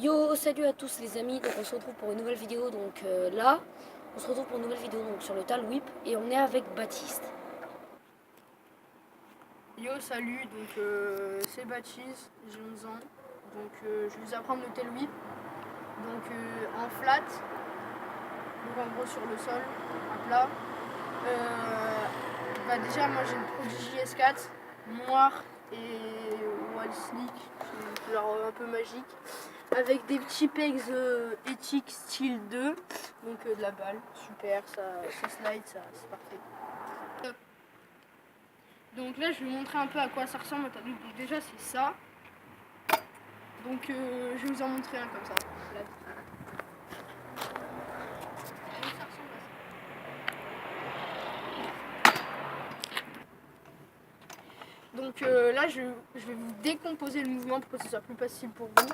Yo, salut à tous les amis, donc on se retrouve pour une nouvelle vidéo, donc là, on se retrouve pour une nouvelle vidéo donc, sur le Tal Whip et on est avec Baptiste. Yo, salut, donc c'est Baptiste, j'ai 11 ans, donc je vais vous apprendre le Tail Whip, donc en flat, donc en gros sur le sol, à plat. Déjà moi j'ai une Prodigy S4, noire et Wild Sneak, c'est une couleur un peu magique, avec des petits pegs éthiques style 2, donc de la balle, super, ça slide, ça c'est parfait. Donc là, je vais vous montrer un peu à quoi ça ressemble. Donc déjà, c'est ça. Donc je vais vous en montrer un comme ça. Là. Donc, ça ressemble à ça. Donc là, je vais vous décomposer le mouvement pour que ce soit plus facile pour vous.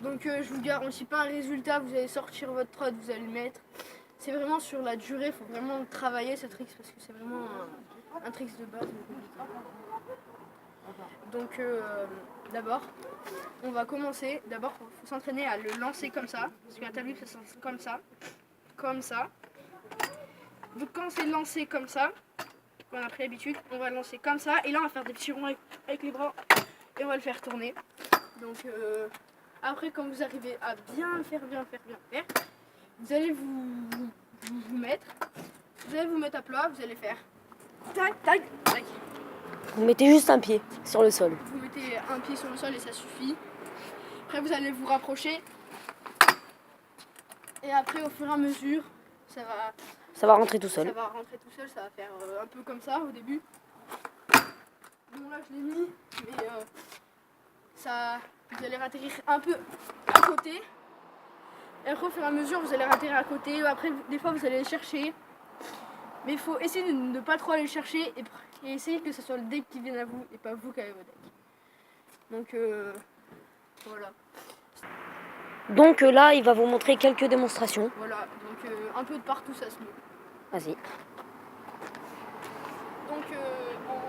Donc je vous garantis pas un résultat. Vous allez sortir votre trot, vous allez le mettre. C'est vraiment sur la durée. Il faut vraiment travailler ce trick parce que c'est vraiment un trick de base. Donc d'abord, on va commencer. D'abord, il faut s'entraîner à le lancer comme ça. Parce qu'un tablier, ça se lance comme ça. Comme ça. Donc quand c'est lancé comme ça, on a pris l'habitude, on va le lancer comme ça. Et là, on va faire des petits ronds avec les bras. Et on va le faire tourner. Donc après, quand vous arrivez à bien faire, vous allez vous mettre. Vous allez vous mettre à plat, vous allez faire tac, tac, tac. Vous mettez juste un pied sur le sol. Vous mettez un pied sur le sol et ça suffit. Après vous allez vous rapprocher. Et après au fur et à mesure, ça va rentrer tout seul. Ça va rentrer tout seul, ça va faire un peu comme ça au début. Bon là je l'ai mis, mais vous allez ratterrir un peu à côté. Et après au fur et à mesure vous allez ratterrir à côté. Après des fois vous allez le chercher. Mais il faut essayer de ne pas trop aller le chercher et essayer que ce soit le deck qui vienne à vous et pas vous qui avez votre deck. Donc voilà. Donc là, il va vous montrer quelques démonstrations. Voilà, donc un peu de partout ça se met. Vas-y. Donc en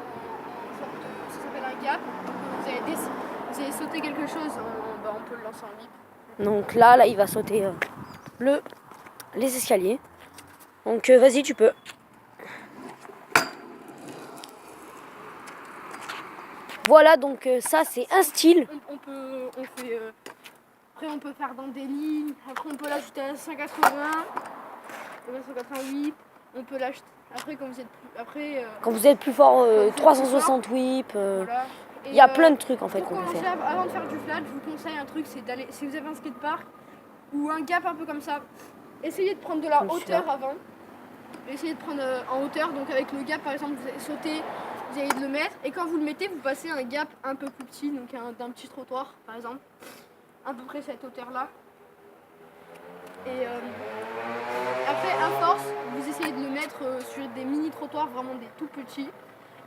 sorte de, ça s'appelle un gap. Vous allez sauter quelque chose, on peut le lancer en whip. Donc là, il va sauter les escaliers. Donc vas-y, tu peux. Voilà, donc ça c'est un style. Après on peut faire dans des lignes, après on peut l'ajouter à 180, 188, on peut l'ajouter après quand vous êtes plus fort, 360 whip. Voilà. Il y a plein de trucs en fait qu'on peut faire. Avant de faire du flat, je vous conseille un truc, c'est d'aller, si vous avez un skatepark ou un gap un peu comme ça, essayez de prendre de la hauteur avant. Essayez de prendre en hauteur, donc avec le gap par exemple, vous allez sauter, vous allez le mettre, et quand vous le mettez, vous passez un gap un peu plus petit, donc d'un petit trottoir par exemple, à peu près cette hauteur là. Et après, à force, vous essayez de le mettre sur des mini trottoirs, vraiment des tout petits,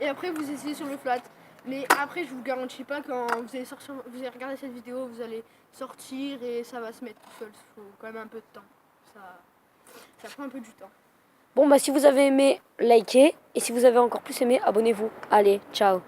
et après vous essayez sur le flat. Mais après, je vous garantis pas quand vous allez sortir, vous allez regarder cette vidéo, vous allez sortir et ça va se mettre tout seul. Il faut quand même un peu de temps. Ça prend un peu du temps. Bon, bah si vous avez aimé, likez. Et si vous avez encore plus aimé, abonnez-vous. Allez, ciao.